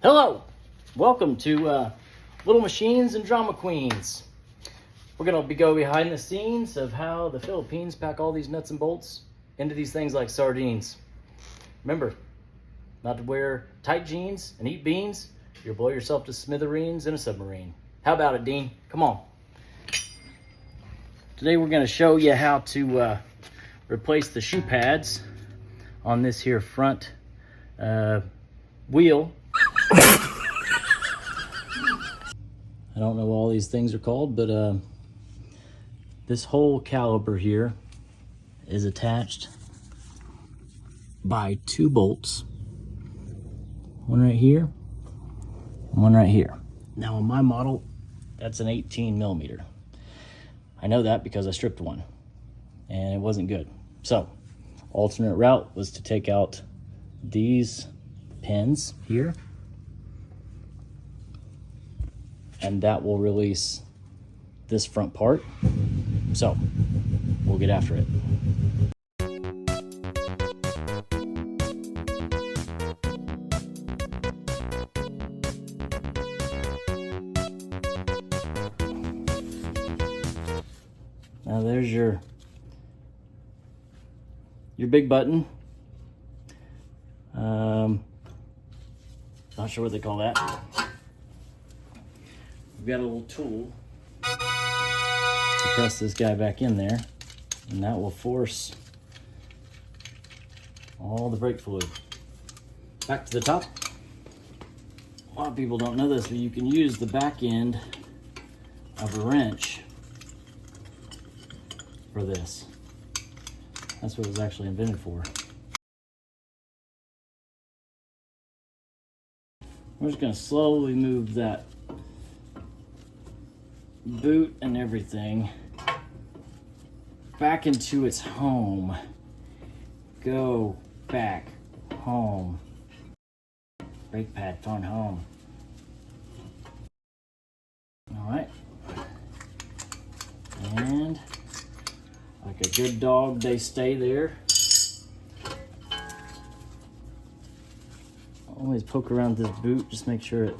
Hello, welcome to Little Machines and Drama Queens. We're gonna go behind the scenes of how the Philippines pack all these nuts and bolts into these things like sardines. Remember, not to wear tight jeans and eat beans. You'll blow yourself to smithereens in a submarine. How about it, Dean? Come on. Today we're gonna show you how to replace the shoe pads on this here front wheel. I don't know what all these things are called, but this whole caliper here is attached by two bolts. One right here, and one right here. Now on my model, that's an 18 millimeter. I know that because I stripped one and it wasn't good. So, alternate route was to take out these pins here, and that will release this front part. So we'll get after it. Now there's your big button. Not sure what they call that. We've got a little tool to press this guy back in there, and that will force all the brake fluid back to the top. A lot of people don't know this, but you can use the back end of a wrench for this. That's what it was actually invented for. We're just going to slowly move that boot and everything back into its home. Go back home. Brake pad phone home. All right. And like a good dog, they stay there. Always poke around this boot, just make sure it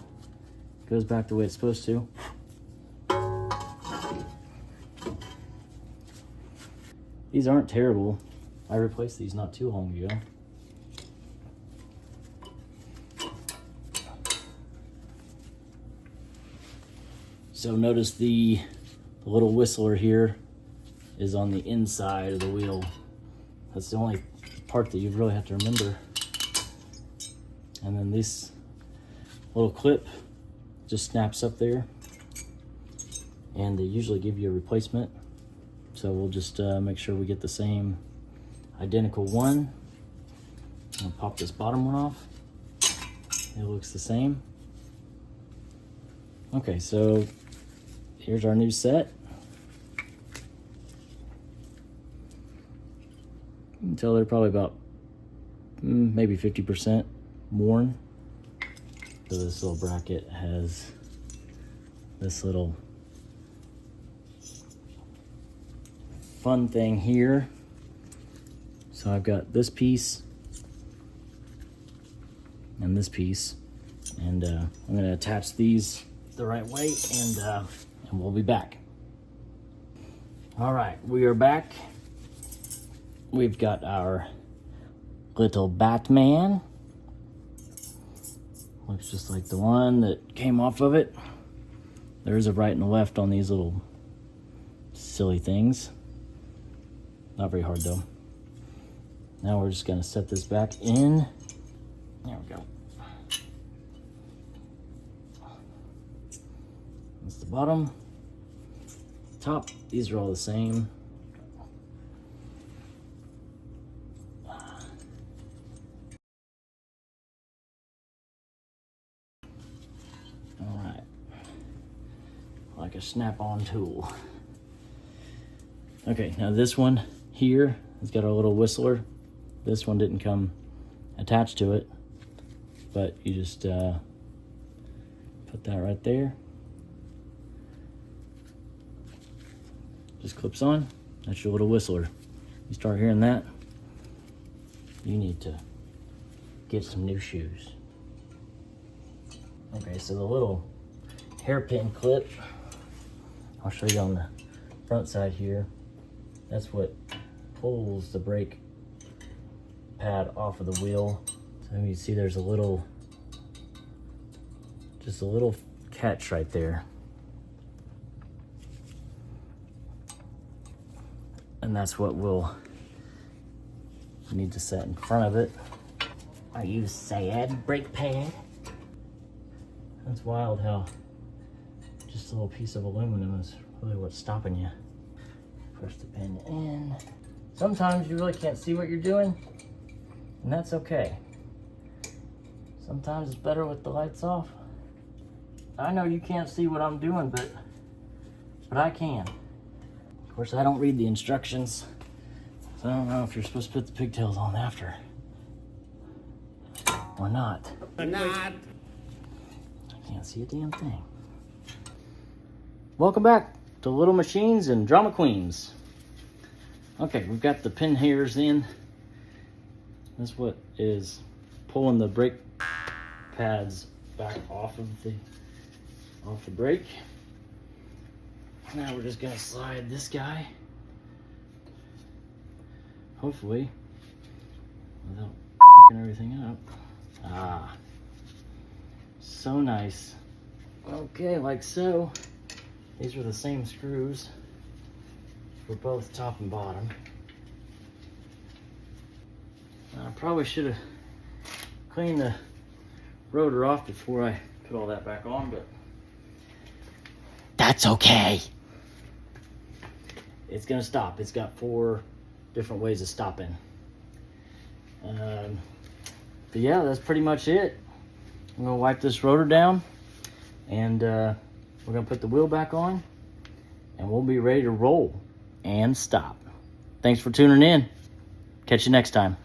goes back the way it's supposed to. These aren't terrible. I replaced these not too long ago. So notice the little whistler here is on the inside of the wheel. That's the only part that you really have to remember. And then this little clip just snaps up there, and they usually give you a replacement. So we'll just make sure we get the same identical one. I'll pop this bottom one off. It looks the same. Okay, so here's our new set. You can tell they're probably about maybe 50% worn. So this little bracket has this little fun thing here. So I've got this piece and this piece, and I'm going to attach these the right way, and we'll be back. All right, we are back. We've got our little Batman. Looks just like the one that came off of it. There's a right and a left on these little silly things. Not very hard though. Now we're just gonna set this back in. There we go. That's the bottom. Top, these are all the same. Alright. Like a snap-on tool. Okay, now this one here has got a little whistler. This one didn't come attached to it, but you just put that right there. Just clips on. That's your little whistler. You start hearing that, you need to get some new shoes. Okay, so the little hairpin clip, I'll show you on the front side here. That's what pulls the brake pad off of the wheel. So you see there's a little, just a little catch right there. And that's what we'll need to set in front of it. Are you sad, brake pad? That's wild how just a little piece of aluminum is really what's stopping you. Push the pin in. Sometimes you really can't see what you're doing, and that's okay. Sometimes it's better with the lights off. I know you can't see what I'm doing, but I can. Of course, I don't read the instructions, so I don't know if you're supposed to put the pigtails on after or not. Or not. I can't see a damn thing. Welcome back to Little Machines and Drama Queens. Okay, we've got the pin hairs in. That's what is pulling the brake pads back off the brake. Now we're just gonna slide this guy, hopefully, without fucking everything up. Ah, so nice. Okay, like so. These are the same screws for both top and bottom. I probably should have cleaned the rotor off before I put all that back on, but that's okay. It's gonna stop. It's got 4 different ways of stopping. But yeah, that's pretty much it. I'm gonna wipe this rotor down, and we're gonna put the wheel back on, and we'll be ready to roll and stop. Thanks for tuning in. Catch you next time.